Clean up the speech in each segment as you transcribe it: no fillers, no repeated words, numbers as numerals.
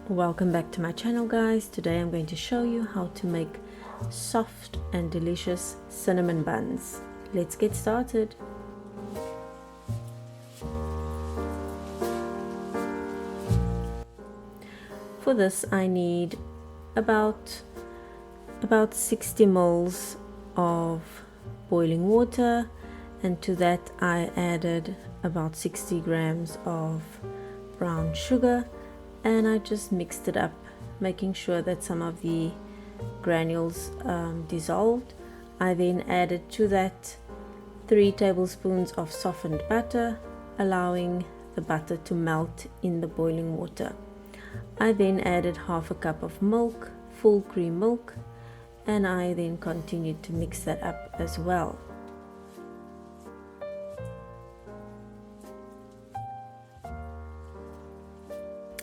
Welcome back to my channel, guys. Today I'm going to show you how to make soft and delicious cinnamon buns. Let's get started. For this I need about 60 ml of boiling water, and to that I added about 60 grams of brown sugar, and I just mixed it up, making sure that some of the granules dissolved. I then added to that 3 tablespoons of softened butter, allowing the butter to melt in the boiling water. I then added half a cup of milk, full cream milk, and I then continued to mix that up as well.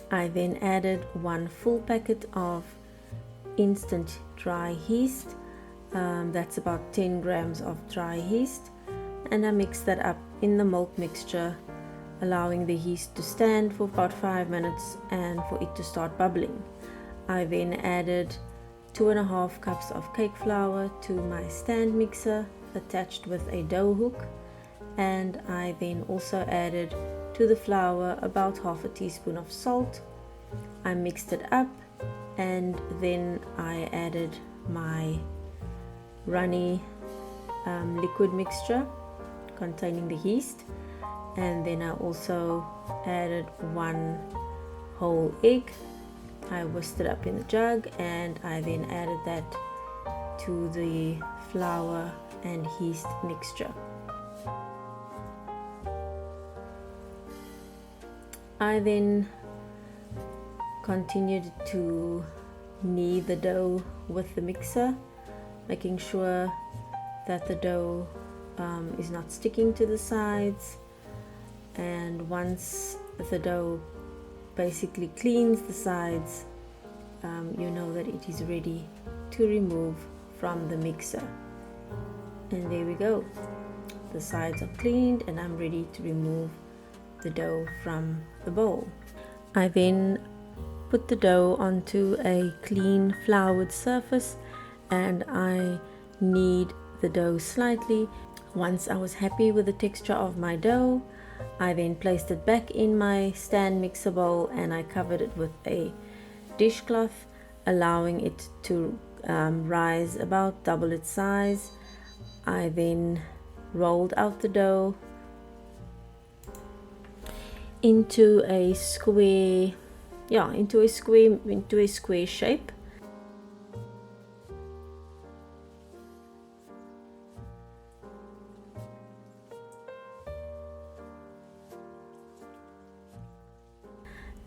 I then added 1 full packet of instant dry yeast, that's about 10 grams of dry yeast, and I mixed that up in the milk mixture, allowing the yeast to stand for about 5 minutes and for it to start bubbling. I then added 2.5 cups of cake flour to my stand mixer attached with a dough hook, and I then also added to the flour about half a teaspoon of salt. I mixed it up, and then I added my runny liquid mixture containing the yeast, and then I also added 1 whole egg. I whisked it up in the jug, and I then added that to the flour and yeast mixture. I then continued to knead the dough with the mixer, making sure that the dough is not sticking to the sides. And once the dough basically cleans the sides, you know that it is ready to remove from the mixer. And there we go, the sides are cleaned and I'm ready to remove the dough from the bowl. I then put the dough onto a clean floured surface, and I knead the dough slightly. Once I was happy with the texture of my dough, I then placed it back in my stand mixer bowl, and I covered it with a dishcloth, allowing it to rise about double its size. I then rolled out the dough into a square shape,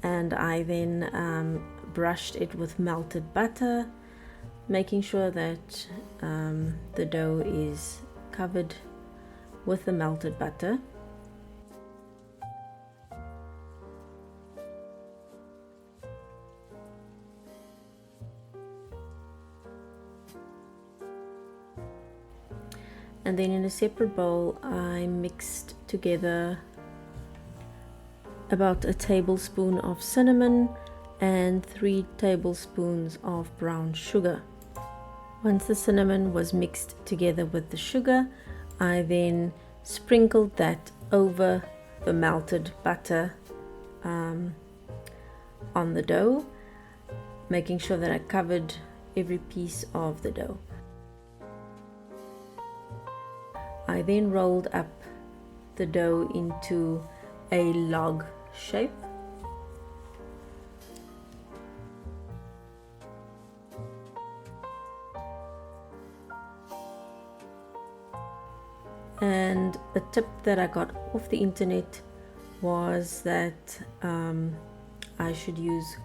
and I then brushed it with melted butter, making sure that the dough is covered with the melted butter. And then in a separate bowl I mixed together about a tablespoon of cinnamon and 3 tablespoons of brown sugar. Once the cinnamon was mixed together with the sugar, I then sprinkled that over the melted butter on the dough, making sure that I covered every piece of the dough. I then rolled up the dough into a log shape, and a tip that I got off the internet was that I should use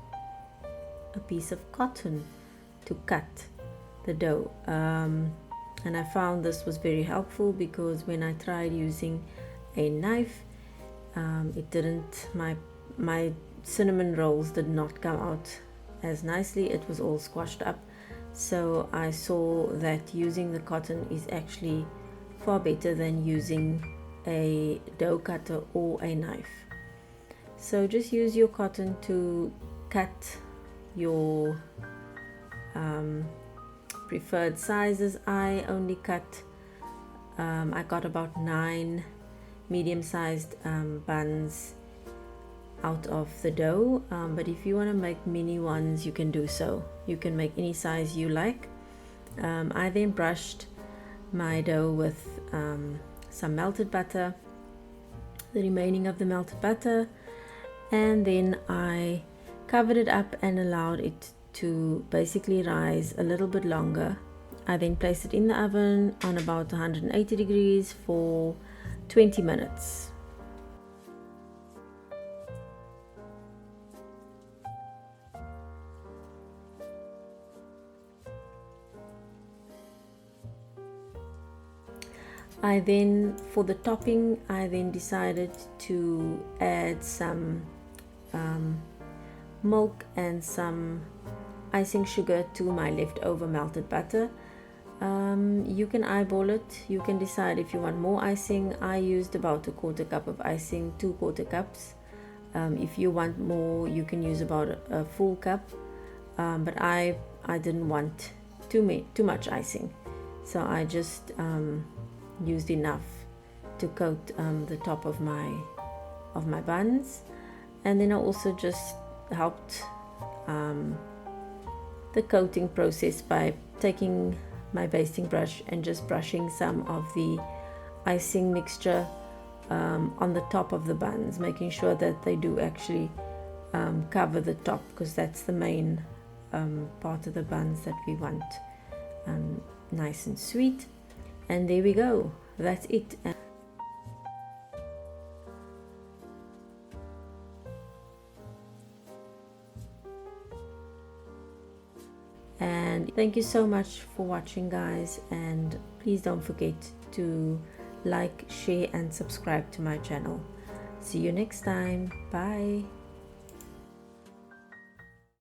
a piece of cotton to cut the dough. And I found this was very helpful, because when I tried using a knife, my cinnamon rolls did not come out as nicely. It was all squashed up. So I saw that using the cotton is actually far better than using a dough cutter or a knife. So just use your cotton to cut your preferred sizes. I only cut, I got about 9 medium-sized buns out of the dough, but if you want to make mini ones, you can do so. You can make any size you like. I then brushed my dough with some melted butter, the remaining of the melted butter, and then I covered it up and allowed it to basically rise a little bit longer. I then placed it in the oven on about 180 degrees for 20 minutes. For the topping, I then decided to add some milk and some icing sugar to my leftover melted butter. You can eyeball it. You can decide if you want more icing. I used about 1/4 cup of icing, 2 quarter cups. If you want more, you can use about a full cup. But I didn't want too much icing, so I just used enough to coat the top of my buns. And then I also just helped the coating process by taking my basting brush and just brushing some of the icing mixture on the top of the buns, making sure that they do actually cover the top, because that's the main part of the buns that we want nice and sweet. And there we go, that's it. And thank you so much for watching, guys, and please don't forget to like, share and subscribe to my channel. See you next time. Bye.